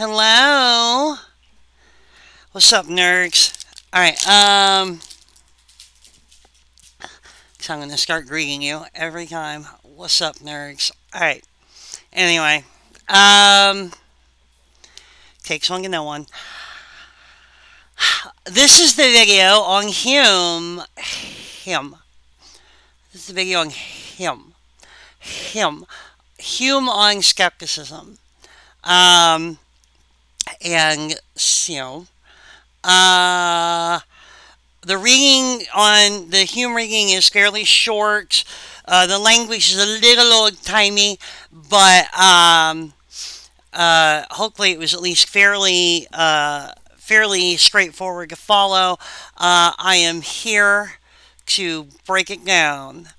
Hello. What's up, nerds? Alright, so I'm gonna start greeting you every time. What's up, nerds? Alright, anyway, um, takes one to know one. This is the video on Hume. Him. This is the video on him. Him. Hume on skepticism. Um, and, you know, uh, the reading on the Hume reading is fairly short. The language is a little old-timey, but hopefully it was at least fairly straightforward to follow. I am here to break it down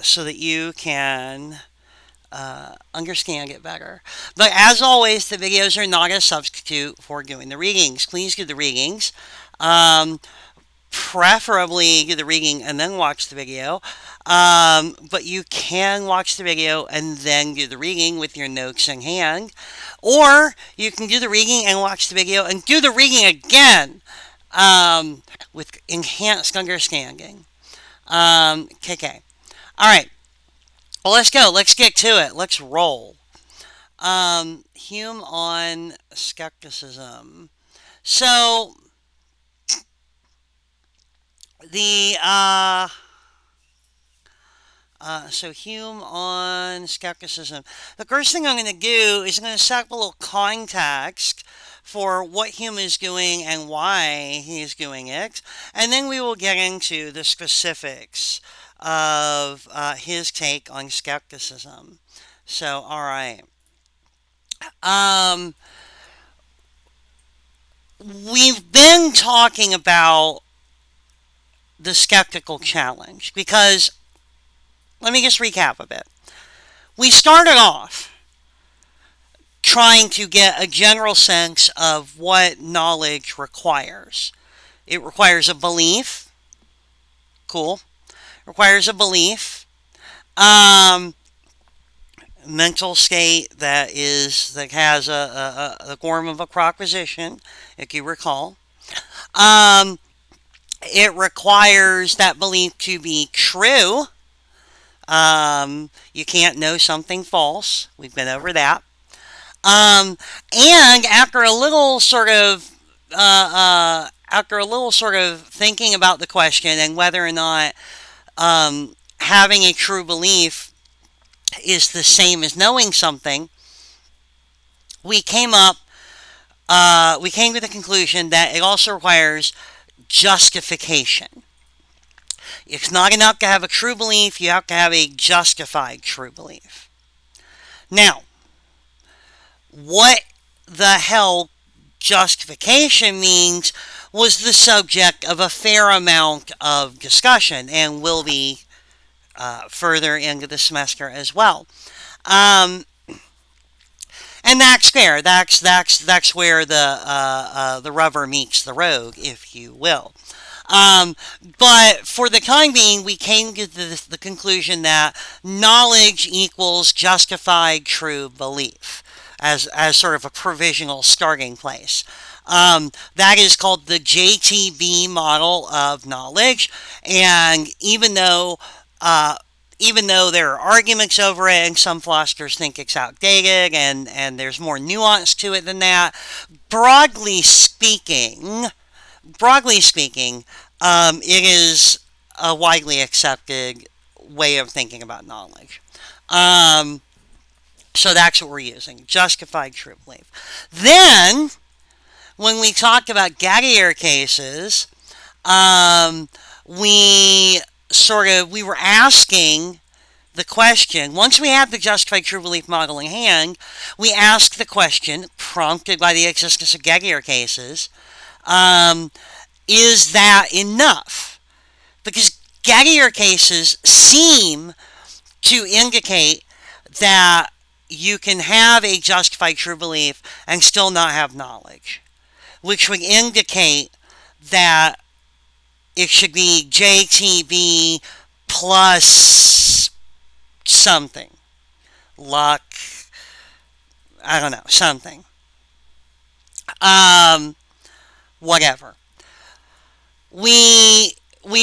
so that you can understand it better. But as always, the videos are not a substitute for doing the readings. Please do the readings. Preferably do the reading and then watch the video. But you can watch the video and then do the reading with your notes in hand. Or you can do the reading and watch the video and do the reading again with enhanced understanding. KK. Alright. Well, let's go. Let's get to it. Let's roll. Hume on skepticism. So, so Hume on skepticism. The first thing I'm going to do is I'm going to set up a little context for what Hume is doing and why he is doing it, and then we will get into the specifics of his take on skepticism. So, all right. We've been talking about the skeptical challenge because, let me just recap a bit. We started off trying to get a general sense of what knowledge requires. It requires a belief. Cool. Requires a belief. Mental state that has a form of a proposition, if you recall. It requires that belief to be true. You can't know something false. We've been over that. And after a little sort of thinking about the question and whether or not having a true belief is the same as knowing something, we came to the conclusion that it also requires justification. It's not enough to have a true belief, you have to have a justified true belief. Now, what the hell justification means was the subject of a fair amount of discussion and will be further into the semester as well. And that's fair. That's where the rubber meets the road, if you will. But for the time being, we came to the conclusion that knowledge equals justified true belief as sort of a provisional starting place. That is called the JTB model of knowledge, and even though there are arguments over it and some philosophers think it's outdated and there's more nuance to it than that, broadly speaking, it is a widely accepted way of thinking about knowledge. So that's what we're using, justified true belief. Then, when we talked about Gadier cases, we were asking the question, once we had the justified true belief model in hand, we asked the question, prompted by the existence of Gadier cases, is that enough? Because Gadier cases seem to indicate that you can have a justified true belief and still not have knowledge, which would indicate that it should be JTB plus something. Luck. I don't know. Something. Um, Whatever. We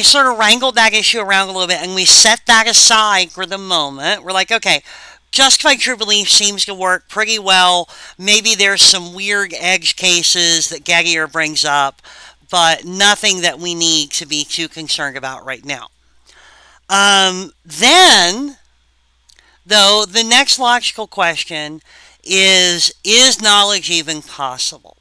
sort of wrangled that issue around a little bit and we set that aside for the moment. We're like, okay, justified true belief seems to work pretty well. Maybe there's some weird edge cases that Gettier brings up, but nothing that we need to be too concerned about right now. Then, though, the next logical question is knowledge even possible?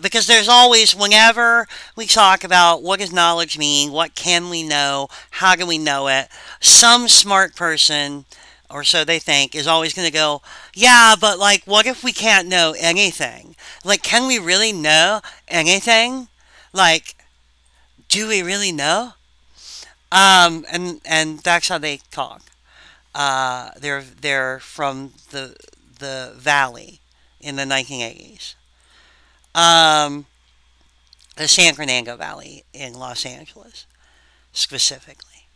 Because there's always, whenever we talk about what does knowledge mean, what can we know, how do we know it, some smart person, or so they think, is always going to go, yeah, but like, what if we can't know anything? Like, can we really know anything? Like, do we really know? And that's how they talk. They're from the Valley in the 1980s. Um, the San Fernando Valley in Los Angeles, specifically.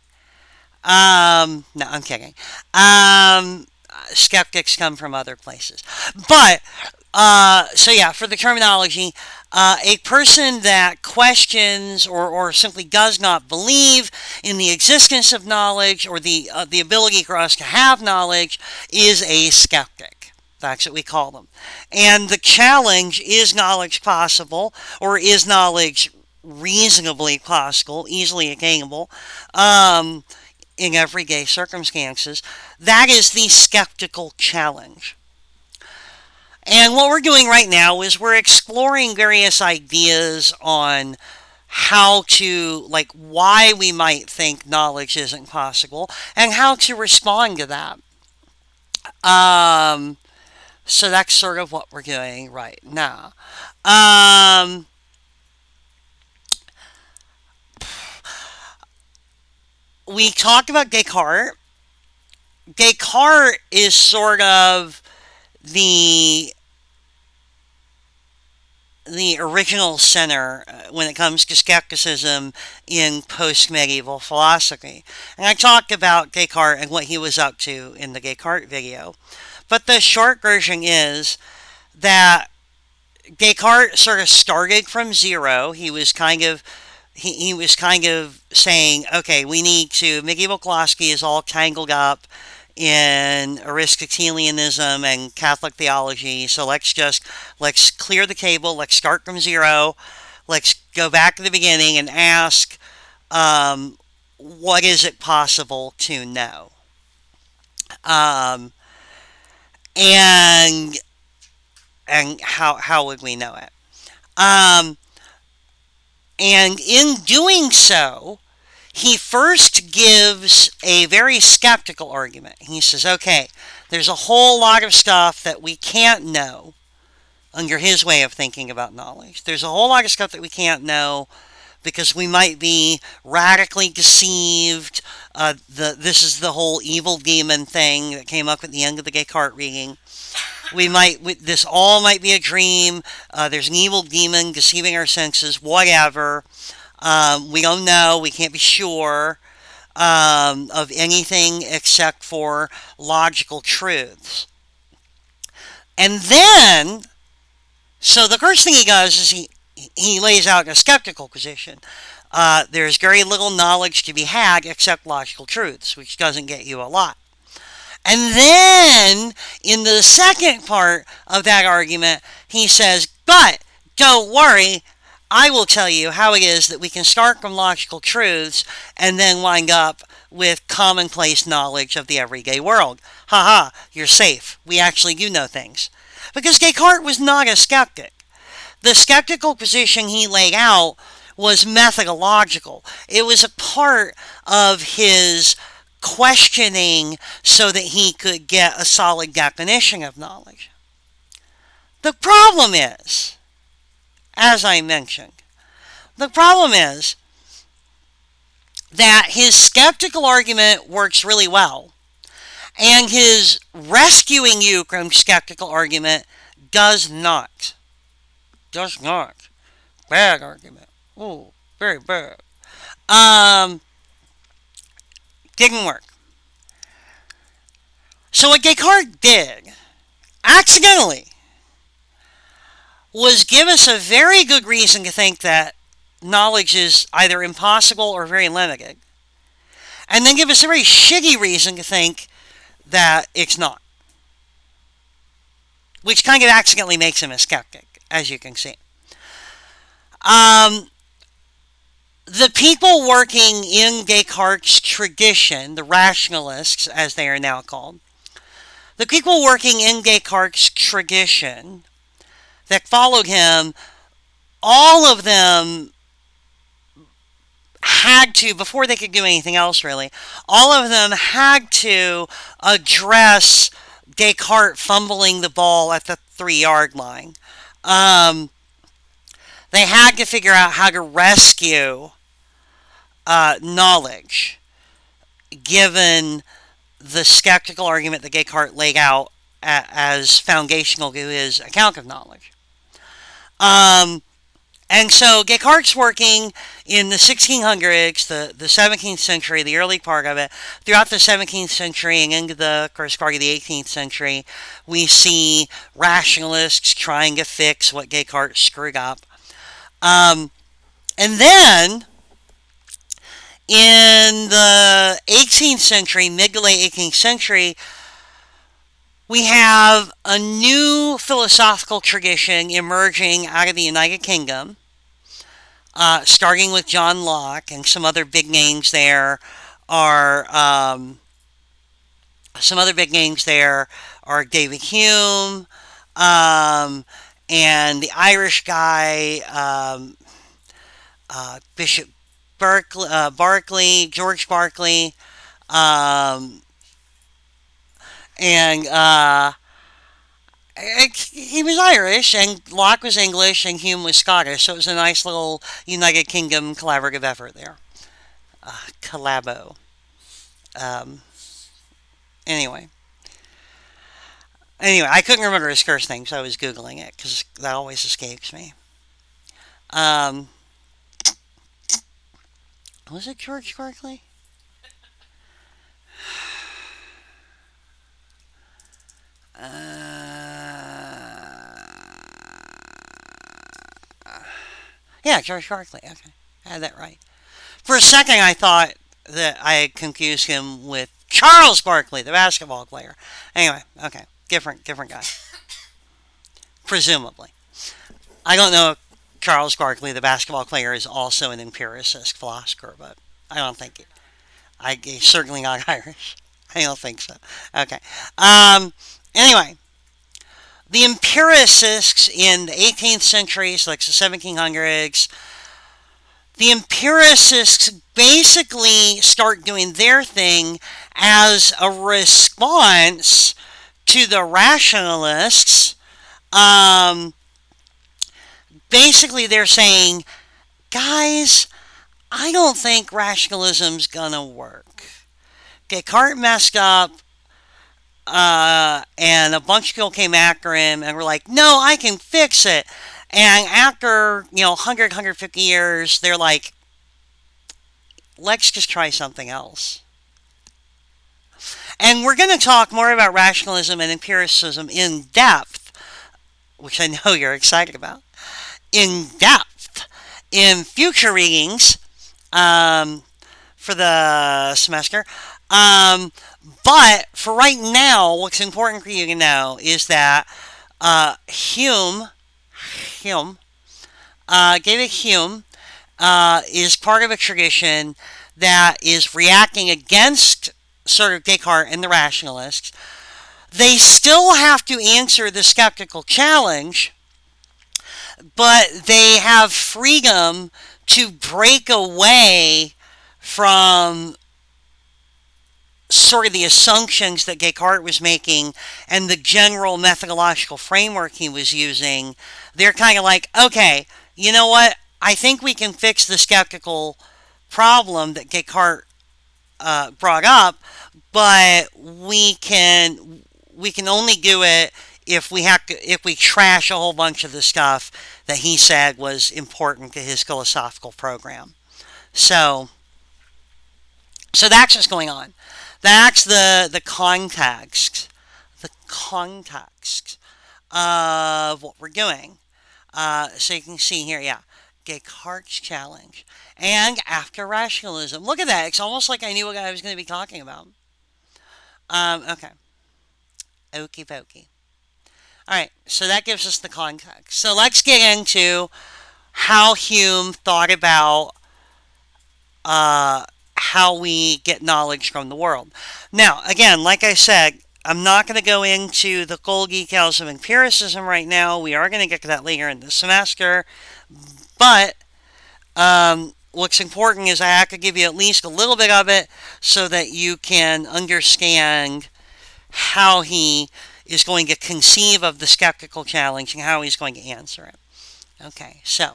No, I'm kidding. Um, Skeptics come from other places. But, so yeah, for the terminology, a person that questions or simply does not believe in the existence of knowledge or the ability for us to have knowledge is a skeptic. That's what we call them. And the challenge is knowledge possible, or is knowledge reasonably possible, easily attainable, um, in everyday circumstances. That is the skeptical challenge. And what we're doing right now is we're exploring various ideas on how to, like, why we might think knowledge isn't possible and how to respond to that. Um, so that's sort of what we're doing right now. Um, we talked about Descartes. Descartes is sort of the the original center when it comes to skepticism in post-medieval philosophy. And I talked about Descartes and what he was up to in the Descartes video. But the short version is that Descartes sort of started from zero. He was kind of saying, okay, we need to, medieval philosophy is all tangled up in Aristotelianism and Catholic theology. So let's clear the table. Let's start from zero. Let's go back to the beginning and ask, what is it possible to know? Um, and and how would we know it? Um, and in doing so, he first gives a very skeptical argument. He says, okay, there's a whole lot of stuff that we can't know under his way of thinking about knowledge. There's a whole lot of stuff that we can't know because we might be radically deceived. This is the whole evil demon thing that came up at the end of the Descartes reading. This all might be a dream. There's an evil demon deceiving our senses, whatever. We don't know. We can't be sure of anything except for logical truths. And then, so the first thing he does is he lays out a skeptical position. There's very little knowledge to be had except logical truths, which doesn't get you a lot. And then, in the second part of that argument, he says, but don't worry, I will tell you how it is that we can start from logical truths and then wind up with commonplace knowledge of the everyday world. Haha, you're safe. We actually do know things. Because Descartes was not a skeptic. The skeptical position he laid out was methodological. It was a part of his questioning so that he could get a solid definition of knowledge. The problem is, as I mentioned, the problem is that his skeptical argument works really well, and his rescuing you from skeptical argument does not. Does not. Bad argument. Oh, very bad. Um, didn't work. So what Descartes did, accidentally, was give us a very good reason to think that knowledge is either impossible or very limited, and then give us a very shitty reason to think that it's not, which kind of accidentally makes him a skeptic, as you can see. Um, the people working in Descartes' tradition, the rationalists, as they are now called, the people working in Descartes' tradition that followed him, all of them had to, before they could do anything else really, all of them had to address Descartes fumbling the ball at the 3 yard line. Um, they had to figure out how to rescue knowledge, given the skeptical argument that Descartes laid out as foundational to his account of knowledge. Um, and so Descartes working in the 1600s, the 17th century, the early part of it, throughout the 17th century and into the first part of the 18th century, we see rationalists trying to fix what Descartes screwed up. Um, and then in the 18th century, mid to late 18th century, we have a new philosophical tradition emerging out of the United Kingdom, starting with John Locke, and some other big names there are David Hume, and the Irish guy, Bishop Berkeley, George Berkeley, um, and he was Irish, and Locke was English, and Hume was Scottish, so it was a nice little United Kingdom collaborative effort there. Collabo. Um, anyway. Anyway, I couldn't remember his first name, so I was Googling it, because that always escapes me. Um, was it George Berkeley? Yeah, George Barkley. Okay, I had that right. For a second, I thought that I had confused him with Charles Barkley, the basketball player. Anyway, okay, different guy, presumably. I don't know if Charles Barkley, the basketball player, is also an empiricist philosopher, but I don't think it. He's certainly not Irish. I don't think so. Okay. Anyway, the empiricists in the 18th century, so like the 1700s, the empiricists basically start doing their thing as a response to the rationalists. Um, Basically, they're saying, guys, I don't think rationalism's gonna work. Descartes messed up, and a bunch of people came after him and were like, no, I can fix it. And after, 100, 150 years, they're like, let's just try something else. And we're going to talk more about rationalism and empiricism in depth, which I know you're excited about, in depth in future readings for the semester. But for right now, what's important for you to know is that Hume, David Hume, is part of a tradition that is reacting against sort of Descartes and the rationalists. They still have to answer the skeptical challenge, but they have freedom to break away from sort of the assumptions that Descartes was making and the general methodological framework he was using. They're kind of like, okay, you know what? I think we can fix the skeptical problem that Descartes brought up, but we can only do it if we trash a whole bunch of the stuff that he said was important to his philosophical program. So that's what's going on. That's the context of what we're doing. So you can see here, yeah, Descartes' challenge. And after rationalism. Look at that. It's almost like I knew what I was going to be talking about. Okay. Okie dokie. All right. So that gives us the context. So let's get into how Hume thought about how we get knowledge from the world. Now, again, like I said, I'm not going to go into the full details of empiricism right now. We are going to get to that later in the semester. But what's important is I have to give you at least a little bit of it so that you can understand how he is going to conceive of the skeptical challenge and how he's going to answer it. Okay, so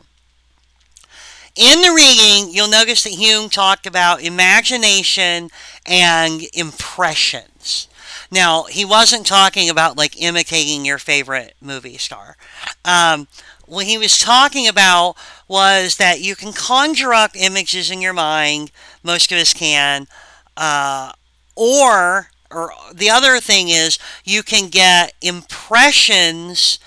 in the reading, you'll notice that Hume talked about imagination and impressions. Now, he wasn't talking about like imitating your favorite movie star. What he was talking about was that you can conjure up images in your mind. Most of us can. Or the other thing is you can get impressions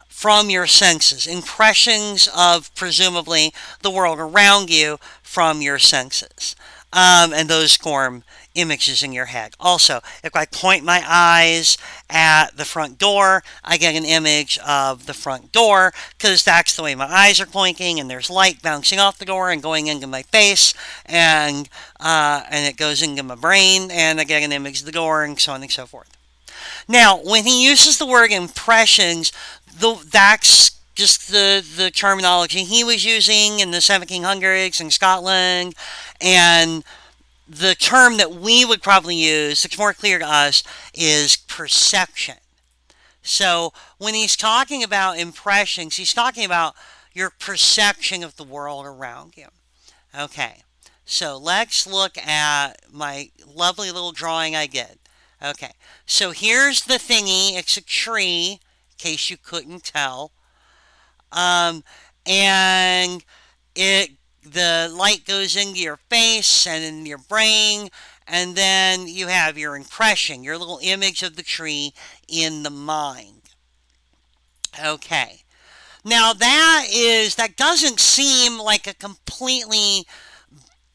from your senses, impressions of presumably the world around you from your senses. And those form images in your head. Also, if I point my eyes at the front door, I get an image of the front door because that's the way my eyes are pointing, and there's light bouncing off the door and going into my face, and it goes into my brain, and I get an image of the door, and so on and so forth. Now, when he uses the word impressions, that's just the terminology he was using in the 1700s in Scotland, and the term that we would probably use, that's more clear to us, is perception. So when he's talking about impressions, he's talking about your perception of the world around you. Okay, so let's look at my lovely little drawing I did. Okay, so here's the thingy. It's a tree, in case you couldn't tell. And the light goes into your face and in your brain, and then you have your impression, your little image of the tree in the mind. Okay. Now that doesn't seem like a completely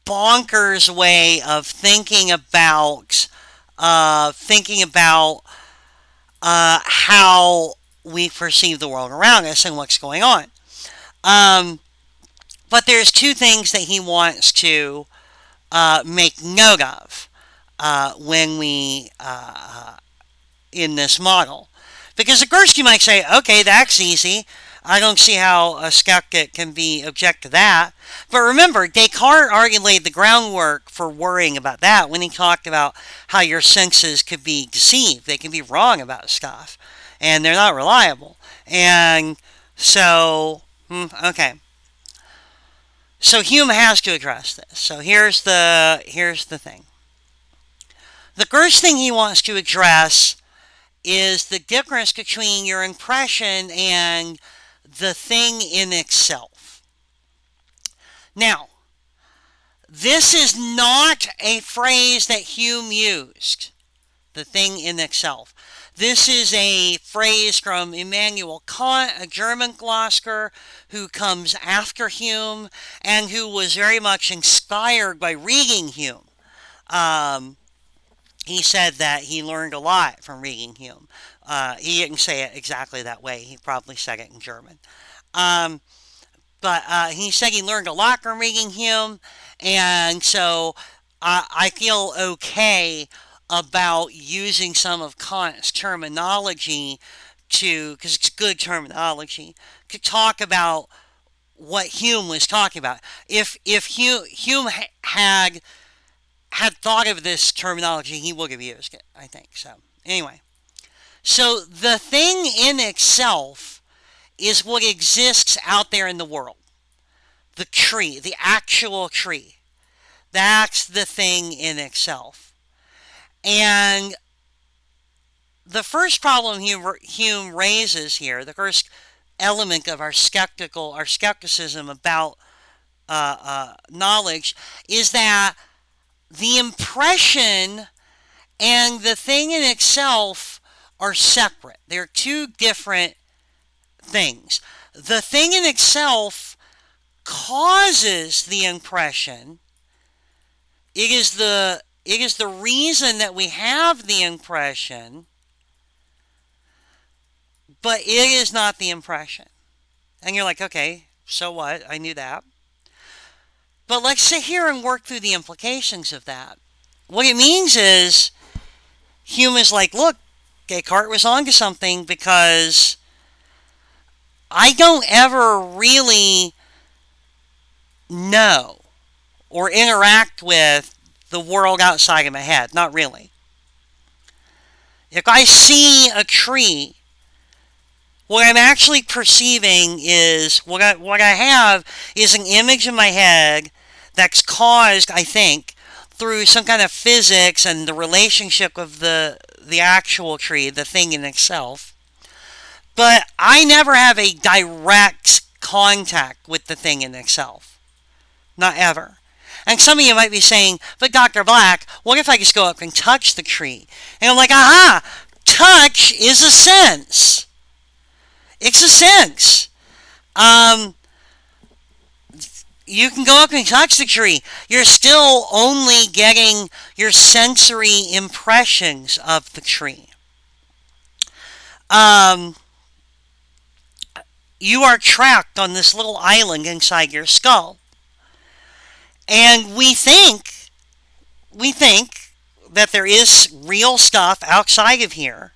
bonkers way of how we perceive the world around us and what's going on. But there's two things that he wants to make note of when we in this model, because at first you might say, okay, that's easy. I don't see how a skeptic can be object to that. But remember, Descartes already laid the groundwork for worrying about that when he talked about how your senses could be deceived. They can be wrong about stuff, and they're not reliable. And so, okay. So Hume has to address this. So here's the thing. The first thing he wants to address is the difference between your impression and the thing in itself. Now, this is not a phrase that Hume used, the thing in itself. This is a phrase from Immanuel Kant, a German philosopher who comes after Hume and who was very much inspired by reading Hume. He said that he learned a lot from reading Hume. He didn't say it exactly that way. He probably said it in German. But he said he learned a lot from reading Hume, and so I feel okay about using some of Kant's terminology because it's good terminology, to talk about what Hume was talking about. If Hume had thought of this terminology, he would have used it, I think. So, anyway. So, the thing in itself is what exists out there in the world. The tree, the actual tree. That's the thing in itself. And the first problem Hume raises here, the first element of our skepticism about knowledge, is that the impression and the thing in itself are separate. They're two different things. things. The thing in itself causes the impression. It is the reason that we have the impression, but it is not the impression. And you're like, okay, so what? I knew that. But let's sit here and work through the implications of that. What it means is, Hume is like, look, Descartes was onto something, because I don't ever really know or interact with the world outside of my head. Not really. If I see a tree, what I'm actually perceiving is, what I have is an image in my head that's caused, I think, through some kind of physics and the relationship of the actual tree, the thing in itself. But I never have a direct contact with the thing in itself. Not ever. And some of you might be saying, but Dr. Black, what if I just go up and touch the tree? And I'm like, aha! Touch is a sense. It's a sense. You can go up and touch the tree. You're still only getting your sensory impressions of the tree. You are trapped on this little island inside your skull. And we think that there is real stuff outside of here.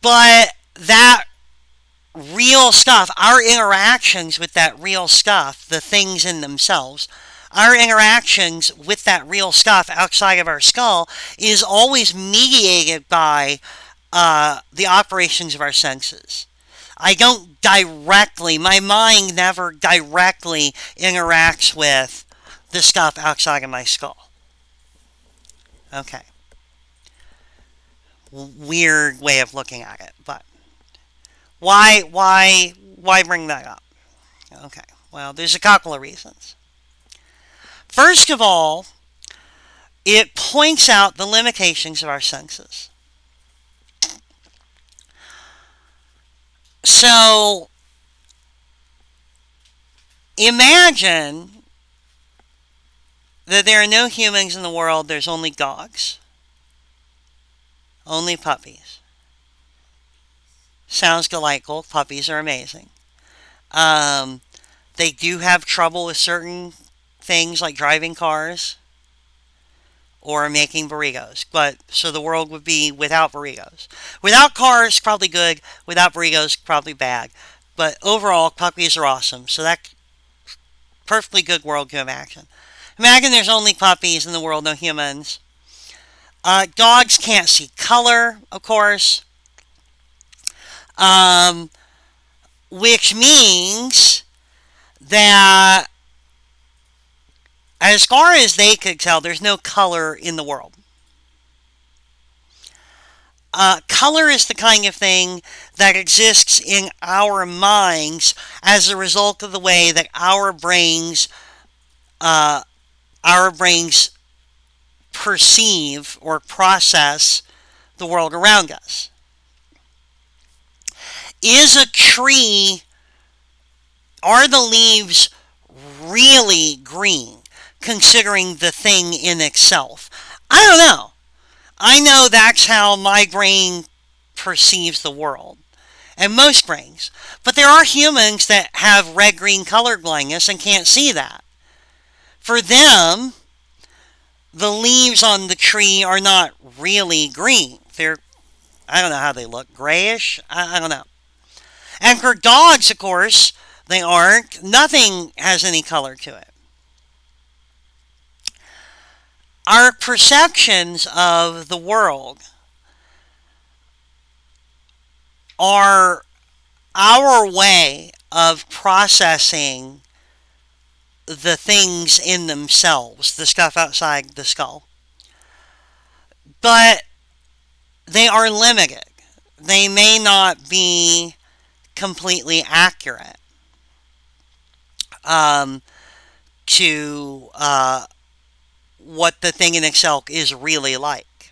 But that real stuff, our interactions with that real stuff, the things in themselves, our interactions with that real stuff outside of our skull is always mediated by the operations of our senses. I don't directly, my mind never directly interacts with the stuff outside of my skull. Okay. Weird way of looking at it, but why bring that up? Okay, well, there's a couple of reasons. First of all, it points out the limitations of our senses. So, imagine that there are no humans in the world, there's only dogs. Only puppies. Sounds delightful. Puppies are amazing. They do have trouble with certain things like driving cars or making burritos. But so the world would be without burritos. Without cars, probably good. Without burritos, probably bad. But overall, puppies are awesome. So that's perfectly good world to imagine. Imagine there's only puppies in the world, no humans. Dogs can't see color, of course. Which means that as far as they could tell, there's no color in the world. Color is the kind of thing that exists in our minds as a result of the way that our brains perceive or process the world around us. Are the leaves really green, considering the thing in itself? I don't know. I know that's how my brain perceives the world, and most brains. But there are humans that have red-green color blindness and can't see that. For them, the leaves on the tree are not really green. I don't know how they look, grayish? I don't know. And for dogs, of course, they aren't. Nothing has any color to it. Our perceptions of the world are our way of processing the things in themselves, the stuff outside the skull. But they are limited. They may not be completely accurate to what the thing in itself is really like.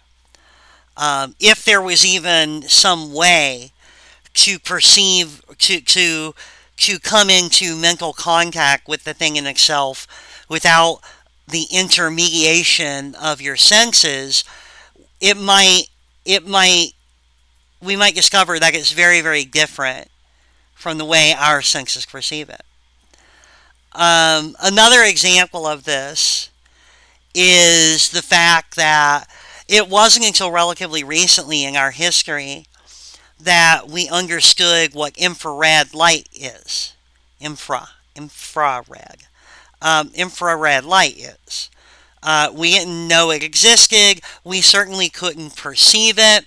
If there was even some way to perceive, to come into mental contact with the thing in itself without the intermediation of your senses, it might, it might, we might discover that it's very, very different from the way our senses perceive it. Another example of this is the fact that it wasn't until relatively recently in our history that we understood what infrared light is. Infrared. Infrared light is. We didn't know it existed. We certainly couldn't perceive it.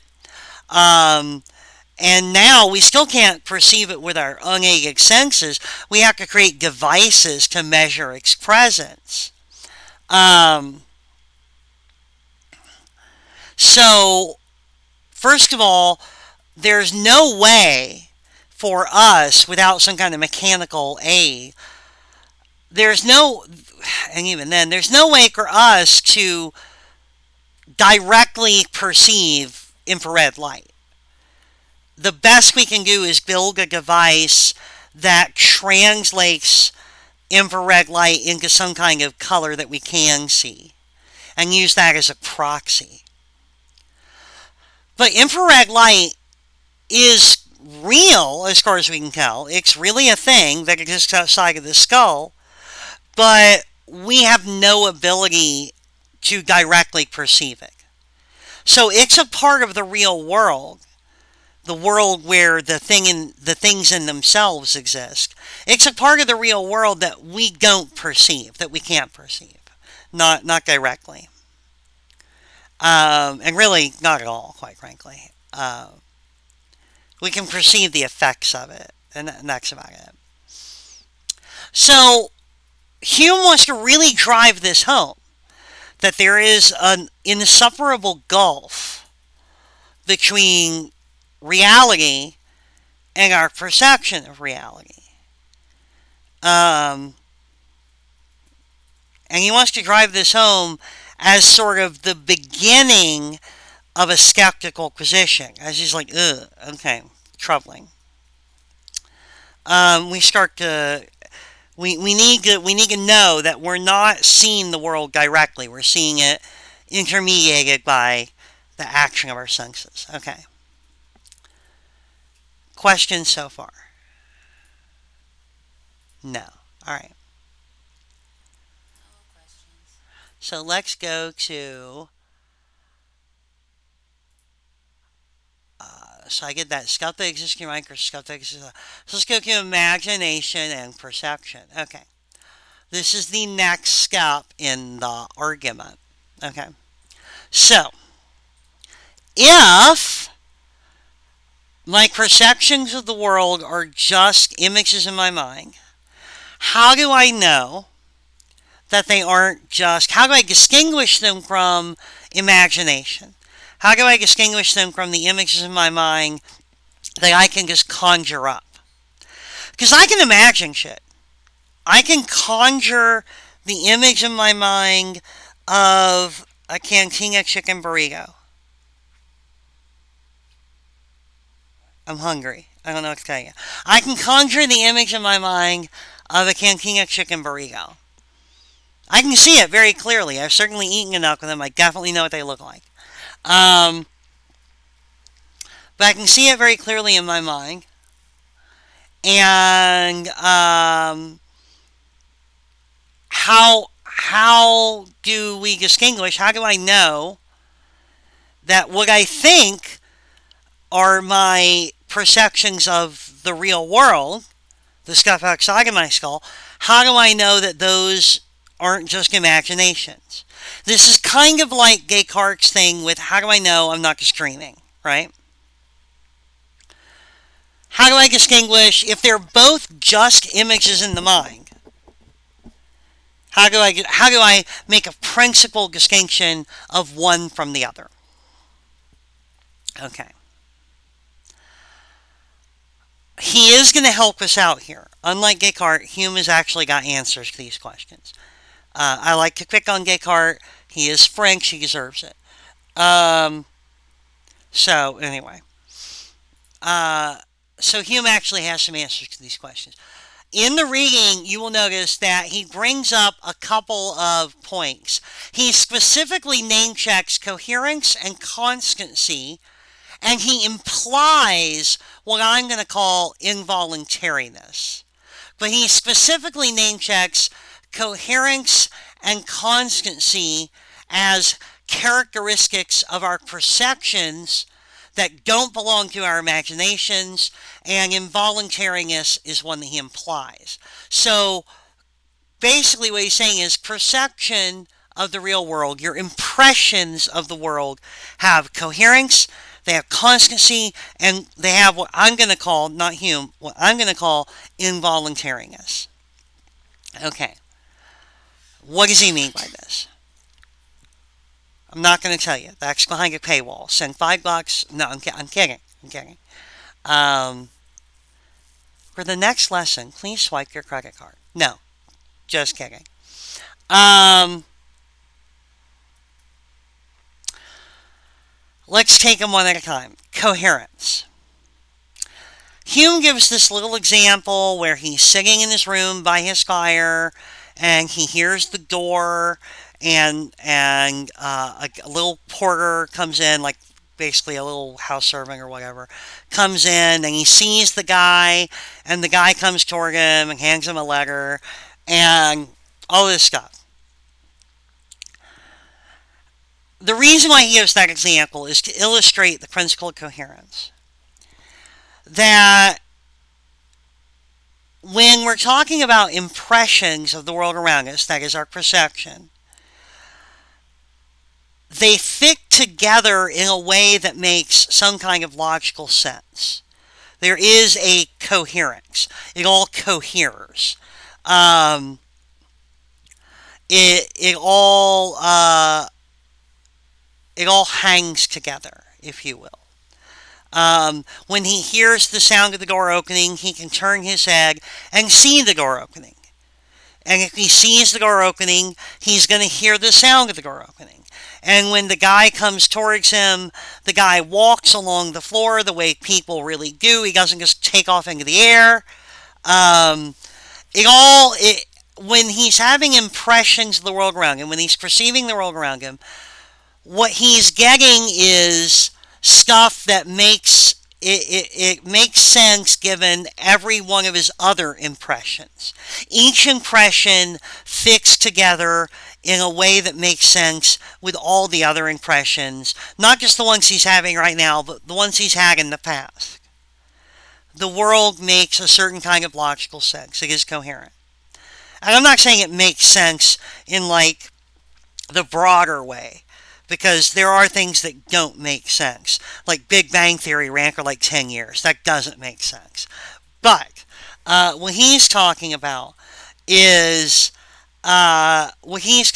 And now we still can't perceive it with our unaided senses. We have to create devices to measure its presence. So, first of all, there's no way for us without some kind of mechanical aid. And even then, there's no way for us to directly perceive infrared light. The best we can do is build a device that translates infrared light into some kind of color that we can see and use that as a proxy. But infrared light is real as far as we can tell. It's really a thing that exists outside of the skull, but we have no ability to directly perceive it. So it's a part of the real world, the world where the things in themselves exist. It's a part of the real world that we don't perceive, that we can't perceive, not directly, and really not at all, quite frankly. We can perceive the effects of it, and that's about it. So Hume wants to really drive this home, that there is an inseparable gulf between reality and our perception of reality. And he wants to drive this home as sort of the beginning of a skeptical position. As he's like, ugh, okay, troubling. We start to... We need to know that we're not seeing the world directly. We're seeing it intermediated by the action of our senses. Okay. Questions so far? No. All right. So let's go to... so I get that skeptic exists in your mind, or skeptic exists. So let's go to imagination and perception. Okay. This is the next step in the argument. Okay. So, if my perceptions of the world are just images in my mind, how do I know that they aren't just... How do I distinguish them from imagination? How do I distinguish them from the images in my mind that I can just conjure up? Because I can imagine shit. I can conjure the image in my mind of a cantina chicken burrito. I'm hungry. I don't know what to tell you. I can conjure the image in my mind of a cantina chicken burrito. I can see it very clearly. I've certainly eaten enough of them. I definitely know what they look like. But I can see it very clearly in my mind. And how do we distinguish? How do I know that what I think are my perceptions of the real world, the stuff outside of my skull, how do I know that those aren't just imaginations? This is kind of like Descartes' thing with how do I know I'm not just dreaming, right? How do I distinguish if they're both just images in the mind? How do I make a principal distinction of one from the other? Okay. He is going to help us out here. Unlike Descartes, Hume has actually got answers to these questions. I like to pick on Descartes. He is French. He deserves it. So, anyway. So Hume actually has some answers to these questions. In the reading, you will notice that he brings up a couple of points. He specifically name checks coherence and constancy, and he implies what I'm going to call involuntariness. But he specifically name checks coherence and constancy as characteristics of our perceptions that don't belong to our imaginations, and involuntariness is one that he implies. So basically, what he's saying is perception of the real world, your impressions of the world, have coherence, they have constancy, and they have what I'm going to call, not Hume, what I'm going to call involuntariness. Okay. What does he mean by this? I'm not going to tell you. That's behind a paywall. Send $5. No, I'm kidding. I'm kidding. Um, for the next lesson, please swipe your credit card. No, just kidding. Um, let's take them one at a time. Coherence. Hume gives this little example where he's sitting in his room by his fire, and he hears the door, and a little porter comes in, like basically a little house servant or whatever, comes in, and he sees the guy, and the guy comes toward him and hands him a letter, and all this stuff. The reason why he gives that example is to illustrate the principle of coherence. That when we're talking about impressions of the world around us, that is our perception, they fit together in a way that makes some kind of logical sense. There is a coherence. It all coheres. It all hangs together, if you will. When he hears the sound of the door opening, he can turn his head and see the door opening. And if he sees the door opening, he's going to hear the sound of the door opening. And when the guy comes towards him, the guy walks along the floor the way people really do. He doesn't just take off into the air. When he's having impressions of the world around him, when he's perceiving the world around him, what he's getting is stuff that it makes sense given every one of his other impressions. Each impression fits together in a way that makes sense with all the other impressions, not just the ones he's having right now, but the ones he's had in the past. The world makes a certain kind of logical sense. It is coherent. And I'm not saying it makes sense in like the broader way, because there are things that don't make sense. Like Big Bang Theory ran for like 10 years. That doesn't make sense. But what he's talking about is just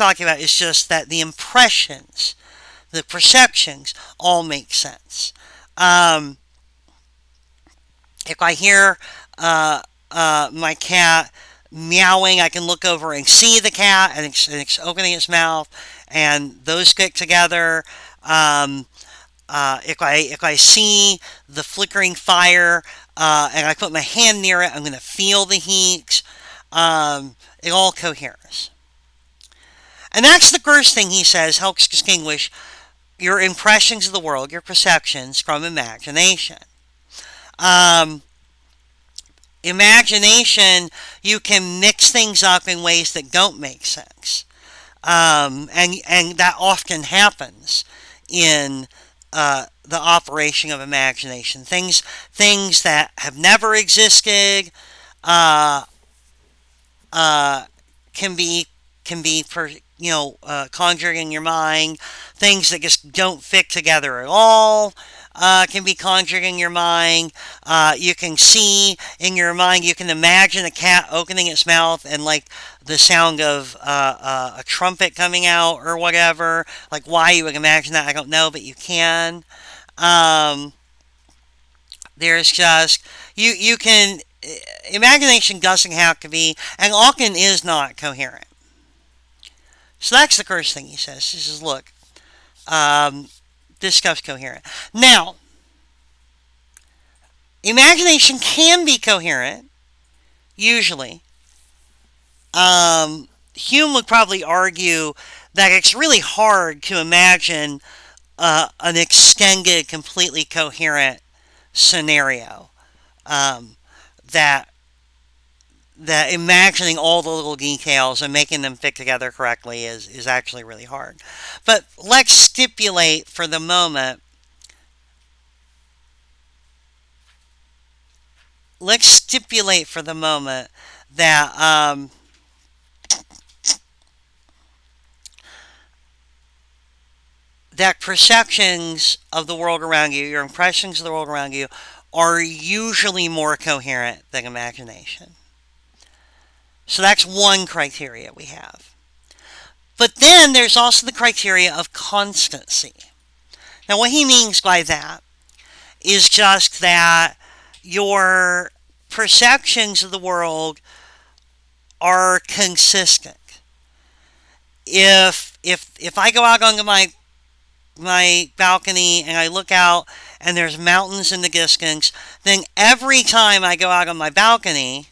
that the impressions, the perceptions, all make sense. If I hear my cat meowing, I can look over and see the cat, and it's opening its mouth, and those get together. If I see the flickering fire and I put my hand near it, I'm going to feel the heat. It all coheres. And that's the first thing he says helps distinguish your impressions of the world, your perceptions, from imagination. Imagination, you can mix things up in ways that don't make sense. And that often happens in the operation of imagination. Things that have never existed can be conjured in your mind. Things that just don't fit together at all can be conjured in your mind. You can see in your mind, you can imagine a cat opening its mouth and like the sound of a trumpet coming out or whatever. Like why you would imagine that, I don't know, but you can. There's just, you can, imagination doesn't have to be, and often is not, coherent. So that's the first thing he says. He says, look, this stuff's coherent. Now, Imagination can be coherent, usually. Hume would probably argue that it's really hard to imagine an extended, completely coherent scenario. Um, that that imagining all the little details and making them fit together correctly is actually really hard. But let's stipulate for the moment that that perceptions of the world around you, your impressions of the world around you, are usually more coherent than imagination. So that's one criteria we have. But then there's also the criteria of constancy. Now, what he means by that is just that your perceptions of the world are consistent. If I go out onto my balcony and I look out and there's mountains in the distance, then every time I go out on my balcony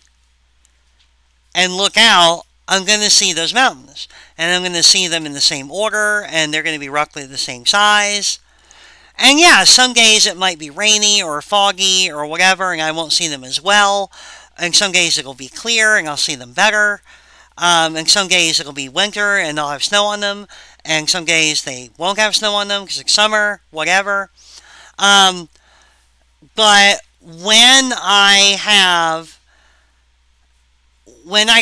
and look out, I'm going to see those mountains. And I'm going to see them in the same order, and they're going to be roughly the same size. And yeah, some days it might be rainy or foggy or whatever, and I won't see them as well. And some days it'll be clear, and I'll see them better. And some days it'll be winter, and they'll have snow on them. And some days they won't have snow on them because it's summer, whatever. But when I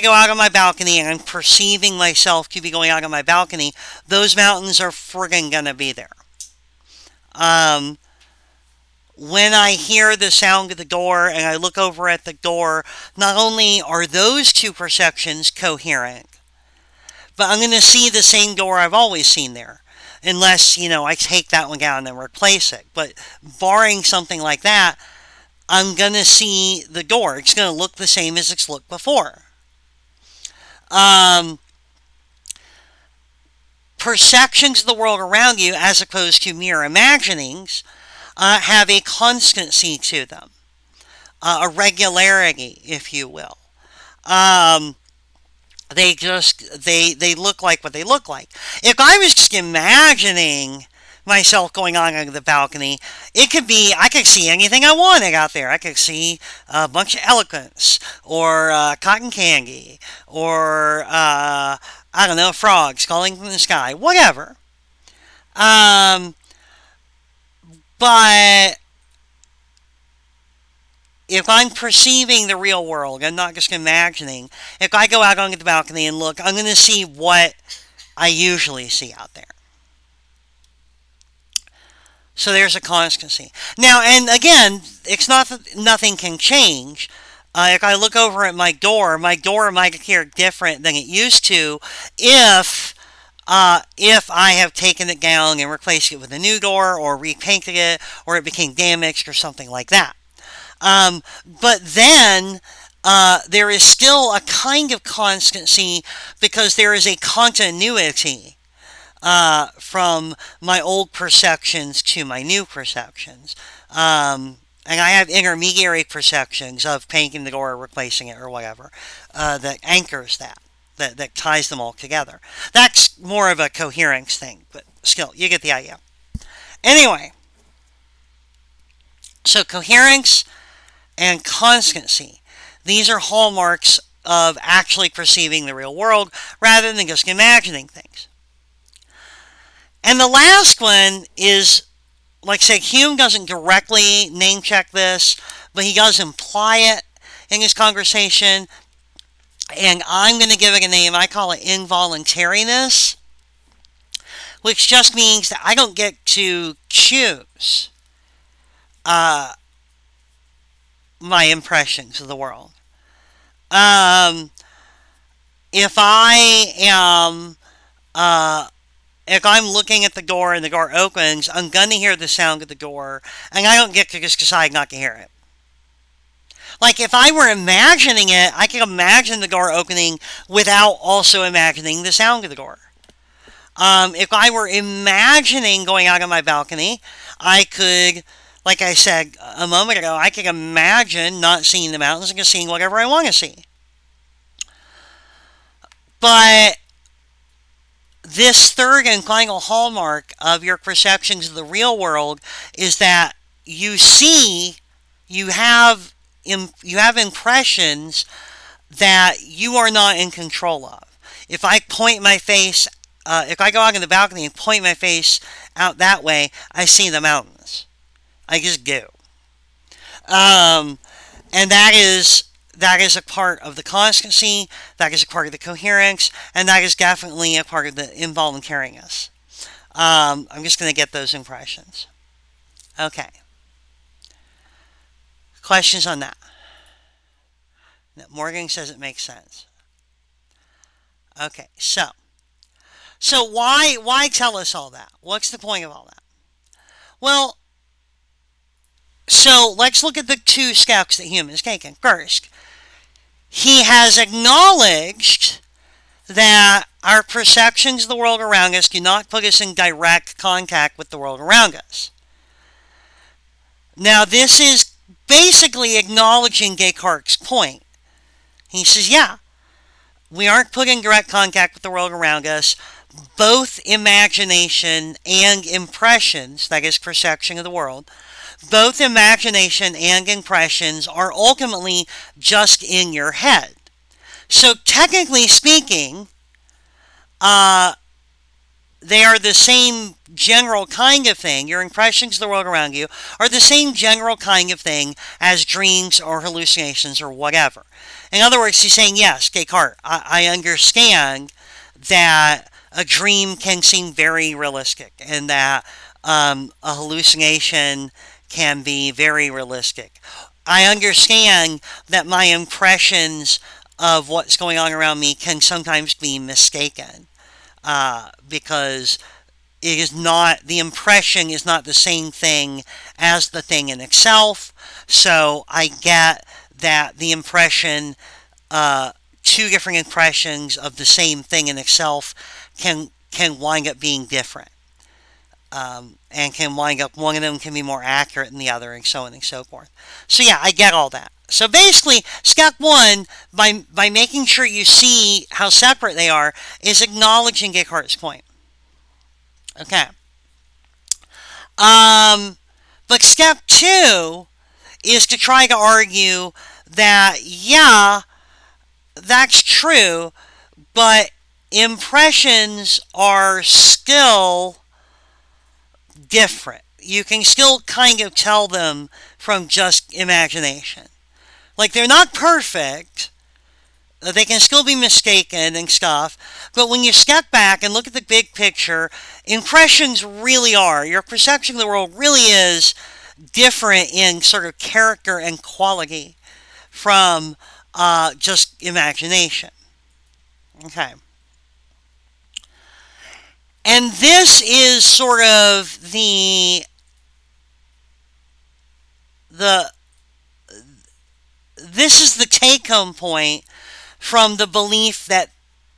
go out on my balcony and I'm perceiving myself to be going out on my balcony, those mountains are friggin' gonna be there. When I hear the sound of the door and I look over at the door, not only are those two perceptions coherent, but I'm going to see the same door I've always seen there. Unless, I take that one down and replace it. But barring something like that, I'm going to see the door. It's going to look the same as it's looked before. Perceptions of the world around you, as opposed to mere imaginings, have a constancy to them, a regularity, if you will. They look like what they look like. If I was just imagining myself going on the balcony, I could see anything I wanted out there. I could see a bunch of elephants, or cotton candy, or I don't know, frogs calling from the sky, whatever. But if I'm perceiving the real world and not just imagining, if I go out onto the balcony and look, I'm going to see what I usually see out there. So there's a constancy. Now, and again, it's not that nothing can change. If I look over at my door might appear different than it used to if I have taken it down and replaced it with a new door, or repainted it, or it became damaged, or something like that. But then there is still a kind of constancy because there is a continuity from my old perceptions to my new perceptions. And I have intermediary perceptions of painting the door or replacing it or whatever that anchors that ties them all together. That's more of a coherence thing, but still, you get the idea. Anyway, so coherence and constancy. These are hallmarks of actually perceiving the real world rather than just imagining things. And the last one is, like I said, Hume doesn't directly name check this, but he does imply it in his conversation. And I'm going to give it a name. I call it involuntariness, which just means that I don't get to choose my impressions of the world. If I'm looking at the door and the door opens, I'm going to hear the sound of the door, and I don't get to just decide not to hear it. Like, if I were imagining it, I could imagine the door opening without also imagining the sound of the door. If I were imagining going out on my balcony, I could Like I said a moment ago, I can imagine not seeing the mountains and just seeing whatever I want to see. But this third and final hallmark of your perceptions of the real world is that you see, you have you have impressions that you are not in control of. If I point my face, if I go out on the balcony and point my face out that way, I see the mountains. I just do. Um, and that is a part of the constancy, that is a part of the coherence, and that is definitely a part of the involuntariness. I'm just going to get those impressions. Okay. Questions on that? Morgan says it makes sense. Okay, so why tell us all that? What's the point of all that? Well, so let's look at the two steps that Hume has taken. First, he has acknowledged that our perceptions of the world around us do not put us in direct contact with the world around us. Now, this is basically acknowledging Descartes' point. He says, yeah, we aren't put in direct contact with the world around us. Both imagination and impressions, that is perception of the world, both imagination and impressions are ultimately just in your head. So technically speaking, they are the same general kind of thing. Your impressions of the world around you are the same general kind of thing as dreams or hallucinations or whatever. In other words, he's saying, yes, Descartes, I understand that a dream can seem very realistic and that a hallucination can be very realistic. I understand that my impressions of what's going on around me can sometimes be mistaken because it is not, the impression is not the same thing as the thing in itself. So I get that the impression, two different impressions of the same thing in itself can wind up being different. And can wind up, one of them can be more accurate than the other, and so on and so forth. So yeah, I get all that. So basically, step one, by making sure you see how separate they are, is acknowledging Descartes' point. Okay. But step two is to try to argue that, yeah, that's true, but impressions are still different. You can still kind of tell them from just imagination. Like, they're not perfect. They can still be mistaken and stuff. But when you step back and look at the big picture, impressions really are. Your perception of the world really is different in sort of character and quality from just imagination. Okay. And this is sort of this is the take-home point from the belief that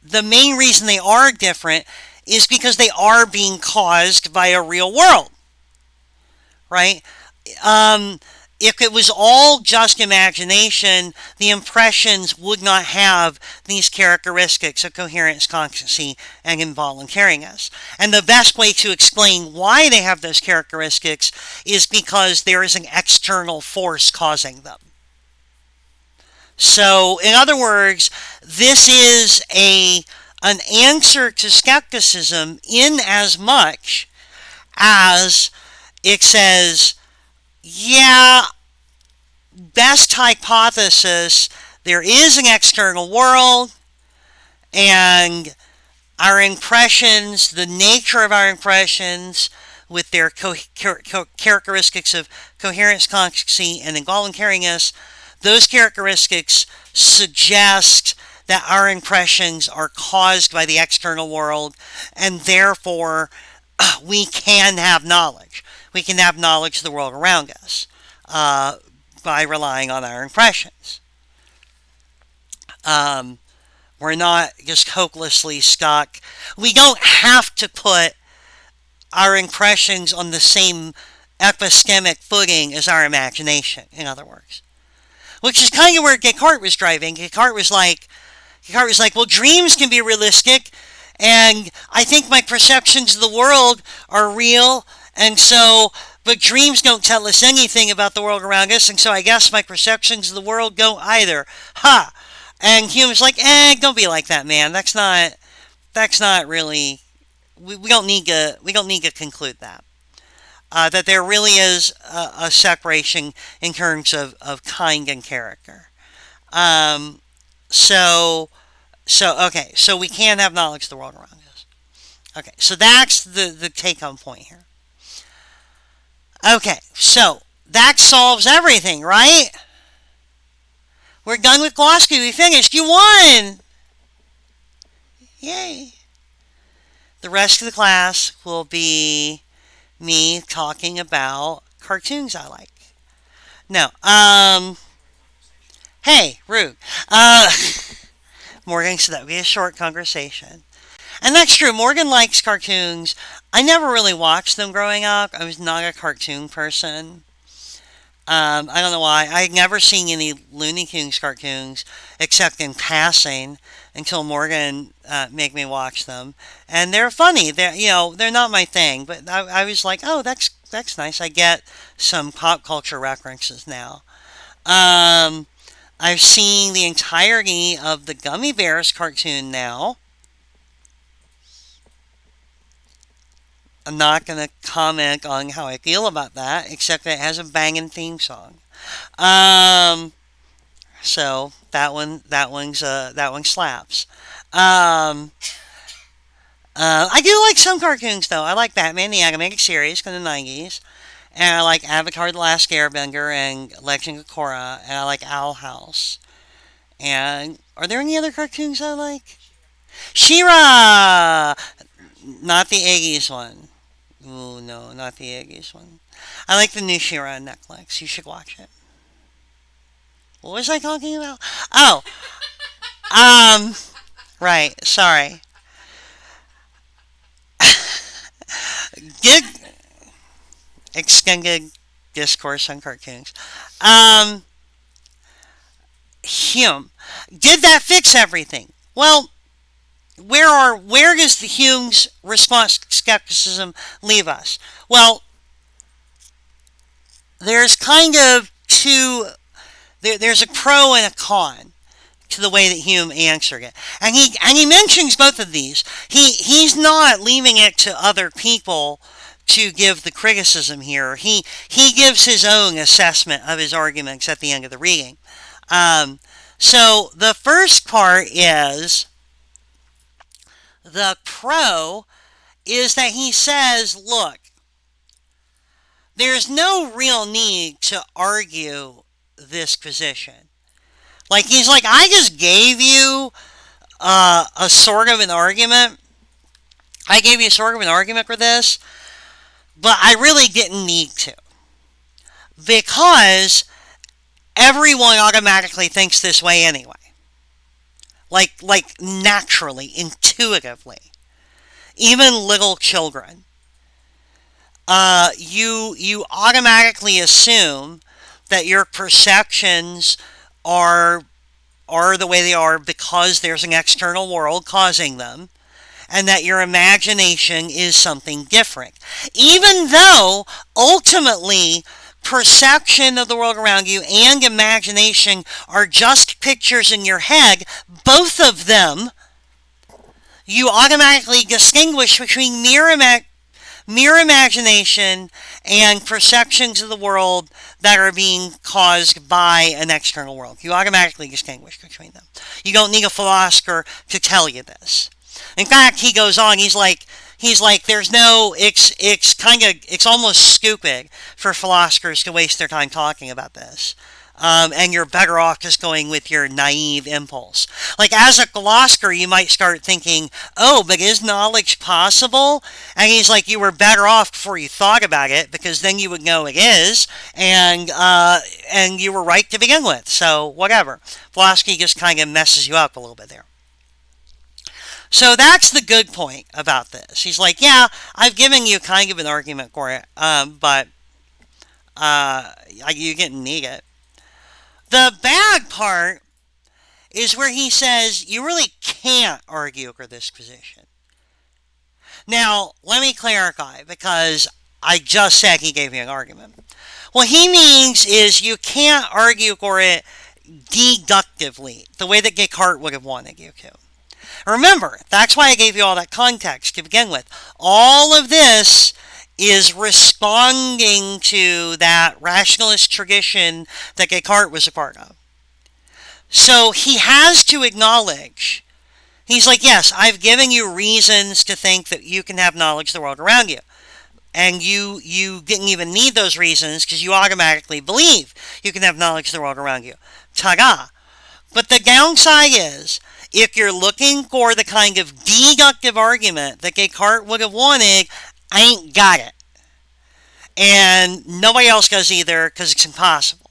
the main reason they are different is because they are being caused by a real world, right? If it was all just imagination, the impressions would not have these characteristics of coherence, constancy, and involuntariness. And the best way to explain why they have those characteristics is because there is an external force causing them. So, in other words, this is an answer to skepticism in as much as it says, yeah, best hypothesis, there is an external world, and our impressions, the nature of our impressions, with their characteristics of coherence, constancy, and involuntariness, those characteristics suggest that our impressions are caused by the external world, and therefore we can have knowledge. We can have knowledge of the world around us by relying on our impressions. We're not just hopelessly stuck. We don't have to put our impressions on the same epistemic footing as our imagination, in other words. Which is kind of where Descartes was driving. Descartes was like, well, dreams can be realistic, and I think my perceptions of the world are real, and so, but dreams don't tell us anything about the world around us, and so I guess my perceptions of the world don't either. Ha! And Hume's like, don't be like that, man. That's not really. We don't need to conclude that. That there really is a separation in terms of kind and character. Um, so okay, so we can have knowledge of the world around us. Okay, so that's the take home point here. Okay, so that solves everything, right? We're done with Glossary. We finished. You won! Yay! The rest of the class will be me talking about cartoons I like. No, hey, rude. Morgan said that would be a short conversation. And that's true. Morgan likes cartoons. I never really watched them growing up. I was not a cartoon person. I don't know why. I had never seen any Looney Tunes cartoons except in passing until Morgan made me watch them, and they're funny. They're not my thing, but I was like, oh, that's nice. I get some pop culture references now. Um, I've seen the entirety of the Gummy Bears cartoon now. I'm not going to comment on how I feel about that, except that it has a banging theme song. Um, so that one slaps. Um, I do like some cartoons though. I like Batman the Animated Series from the '90s, and I like Avatar: The Last Airbender and Legend of Korra, and I like Owl House. And are there any other cartoons I like? She-Ra, not the '80s one. Ooh, no, not the '80s one. I like the new She-Ra on Netflix. You should watch it. What was I talking about? Oh, um, right. Sorry. Good extended discourse on cartoons. Um, Hume. Did that fix everything? Well, where does the Hume's response to skepticism leave us? Well, there's kind of there's a pro and a con to the way that Hume answered it, and he mentions both of these. He's not leaving it to other people to give the criticism here. He gives his own assessment of his arguments at the end of the reading. So the first part is the pro is that he says, look, there's no real need to argue this position. Like, he's like, I just gave you a sort of an argument. I gave you a sort of an argument for this, but I really didn't need to. Because everyone automatically thinks this way anyway. Like naturally, intuitively. Even little children. You automatically assume that your perceptions are the way they are because there's an external world causing them, and that your imagination is something different. Even though ultimately perception of the world around you and imagination are just pictures in your head, both of them, you automatically distinguish between mere imagination and perceptions of the world that are being caused by an external world. You automatically distinguish between them. You don't need a philosopher to tell you this. In fact, he goes on, he's like, there's no, it's almost stupid for philosophers to waste their time talking about this. And you're better off just going with your naive impulse. Like, as a philosopher, you might start thinking, oh, but is knowledge possible? And he's like, you were better off before you thought about it, because then you would know it is, and you were right to begin with. So, whatever. Philosophy just kind of messes you up a little bit there. So that's the good point about this. He's like, yeah, I've given you kind of an argument for it, but You didn't need it. The bad part is where he says you really can't argue for this position. Now, let me clarify because I just said he gave me an argument. What he means is you can't argue for it deductively, the way that Descartes would have wanted you to. Remember, that's why I gave you all that context to begin with. All of this is responding to that rationalist tradition that Descartes was a part of. So he has to acknowledge, he's like, yes, I've given you reasons to think that you can have knowledge of the world around you. And you didn't even need those reasons because you automatically believe you can have knowledge of the world around you. Ta-da! But the downside is, if you're looking for the kind of deductive argument that Descartes would have wanted, I ain't got it. And nobody else does either because it's impossible.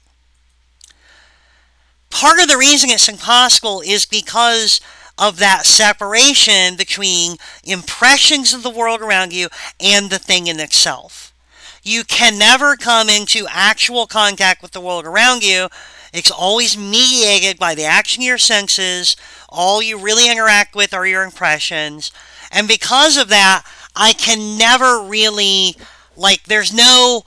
Part of the reason it's impossible is because of that separation between impressions of the world around you and the thing in itself. You can never come into actual contact with the world around you. It's always mediated by the action of your senses. All you really interact with are your impressions. And because of that, I can never really, there's no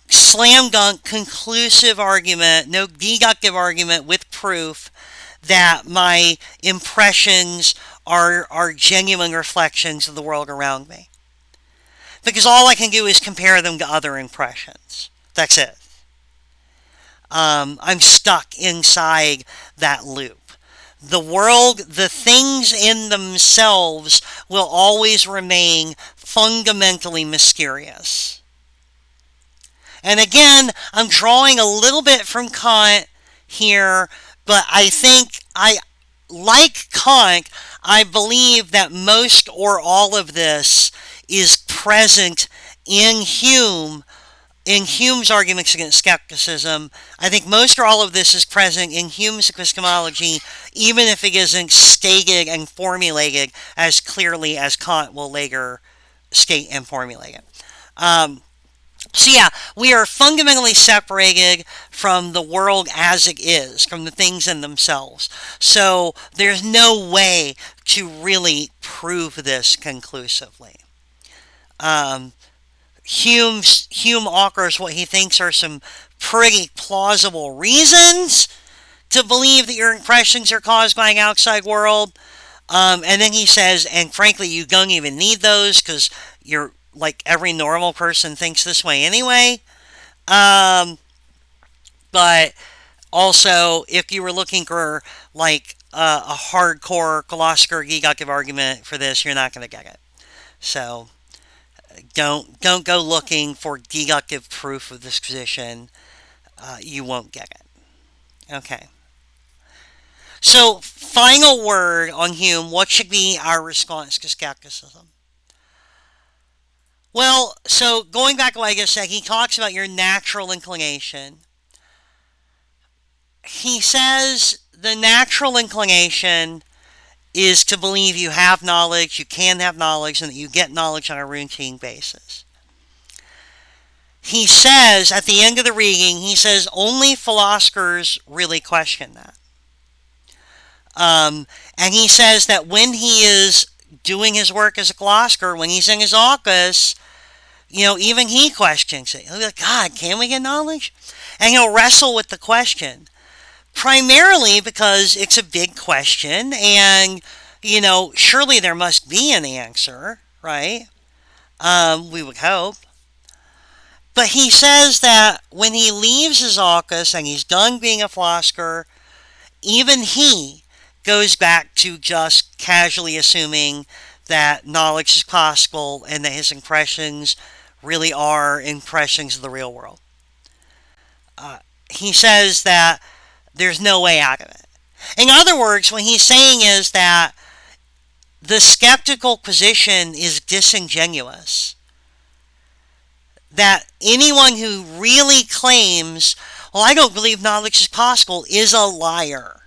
slam dunk conclusive argument, no deductive argument with proof that my impressions are genuine reflections of the world around me. Because all I can do is compare them to other impressions. That's it. I'm stuck inside that loop. The world, the things in themselves will always remain fundamentally mysterious. And again, I'm drawing a little bit from Kant here, but I think like Kant, I believe that most or all of this is present in Hume, in Hume's arguments against skepticism. I think most or all of this is present in Hume's epistemology, even if it isn't stated and formulated as clearly as Kant will later state and formulate it. So yeah, we are fundamentally separated from the world as it is, from the things in themselves. So there's no way to really prove this conclusively. Hume offers what he thinks are some pretty plausible reasons to believe that your impressions are caused by an outside world. And then he says, and frankly, you don't even need those because you're like every normal person thinks this way anyway. But also, if you were looking for like a hardcore philosopher deductive argument for this, you're not going to get it. So don't go looking for deductive proof of this position. You won't get it. Okay. So, final word on Hume. What should be our response to skepticism? Well, so going back to what I just said, he talks about your natural inclination. He says the natural inclination is to believe you have knowledge, you can have knowledge, and that you get knowledge on a routine basis. He says, at the end of the reading, he says only philosophers really question that. And he says that when he is doing his work as a philosopher, when he's in his office, even he questions it. He'll be like, God, can we get knowledge? And he'll wrestle with the question. Primarily because it's a big question and, surely there must be an answer, right? We would hope. But he says that when he leaves his office and he's done being a philosopher, even he goes back to just casually assuming that knowledge is possible and that his impressions really are impressions of the real world. He says that there's no way out of it. In other words, what he's saying is that the skeptical position is disingenuous. That anyone who really claims, well, I don't believe knowledge is possible, is a liar.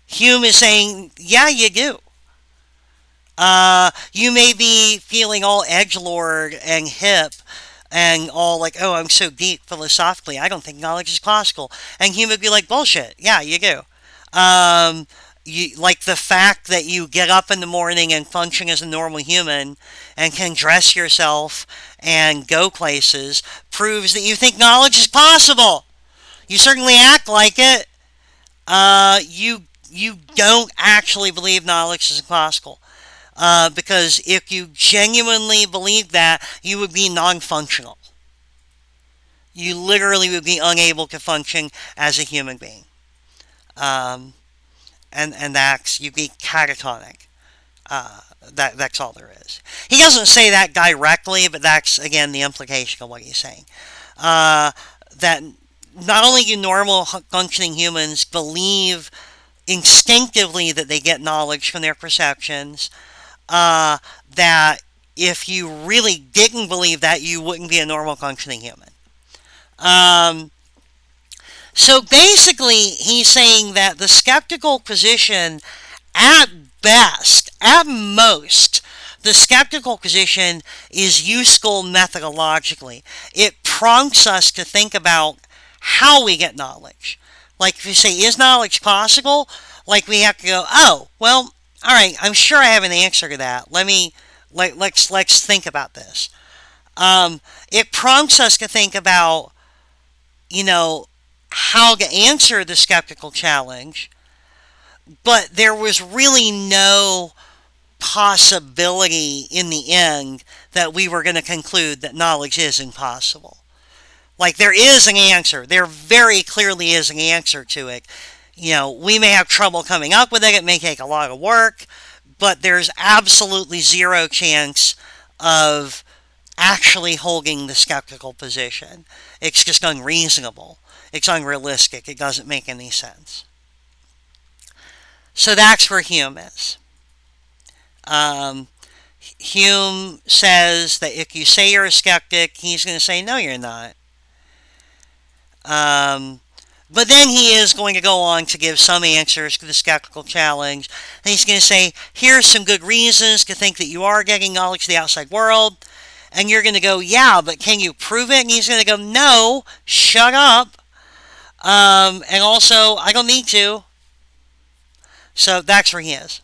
Hume is saying, yeah, you do. You may be feeling all edgelord and hip and all like, oh, I'm so deep philosophically, I don't think knowledge is classical. And Hume would be like, bullshit. Yeah, you do. Um, you like the fact that you get up in the morning and function as a normal human and can dress yourself and go places proves that you think knowledge is possible. You certainly act like it. You don't actually believe knowledge is classical. Because if you genuinely believe that, you would be non-functional. You literally would be unable to function as a human being. Um, and that's, you'd be catatonic. That's all there is. He doesn't say that directly, but that's, again, the implication of what he's saying. That not only do normal functioning humans believe instinctively that they get knowledge from their perceptions, that if you really didn't believe that, you wouldn't be a normal functioning human. Um, so basically, he's saying that the skeptical position, at best, at most, the skeptical position is useful methodologically. It prompts us to think about how we get knowledge. Like if you say, is knowledge possible? Like we have to go, oh, well, all right, I'm sure I have an answer to that. Let's think about this. It prompts us to think about, you know, how to answer the skeptical challenge, but there was really no possibility in the end that we were going to conclude that knowledge is impossible. Like there is an answer. There very clearly is an answer to it. You know, we may have trouble coming up with it. It may take a lot of work, but there's absolutely zero chance of actually holding the skeptical position. It's just unreasonable. It's unrealistic. It doesn't make any sense. So that's where Hume is. Um, Hume says that if you say you're a skeptic, he's going to say, no, you're not. But then he is going to go on to give some answers to the skeptical challenge. And he's going to say, here's some good reasons to think that you are getting knowledge of the outside world. And you're going to go, yeah, but can you prove it? And he's going to go, no, shut up. And also, I don't need to. So that's where he is.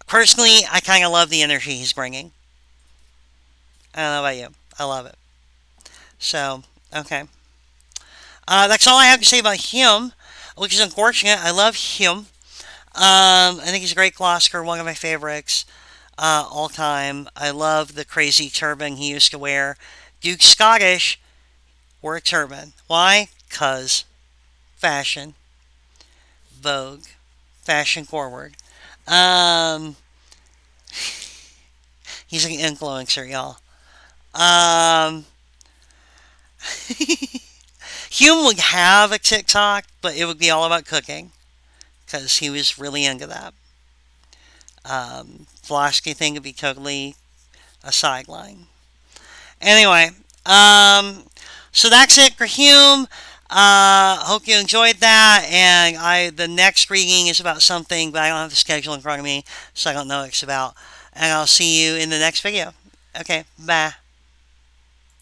Personally, I kind of love the energy he's bringing. I don't know about you. I love it. So, okay. That's all I have to say about Hume, which is unfortunate. I love Hume. I think he's a great philosopher, one of my favorites all time. I love the crazy turban he used to wear. Duke Scottish wore a turban. Why? 'Cause fashion. Vogue. Fashion forward. He's an influencer, y'all. Hume would have a TikTok, but it would be all about cooking, because he was really into that. Philosophy thing would be totally a sideline. Anyway, so that's it for Hume. Hope you enjoyed that, and the next reading is about something, but I don't have the schedule in front of me, so I don't know what it's about. And I'll see you in the next video. Okay, bye.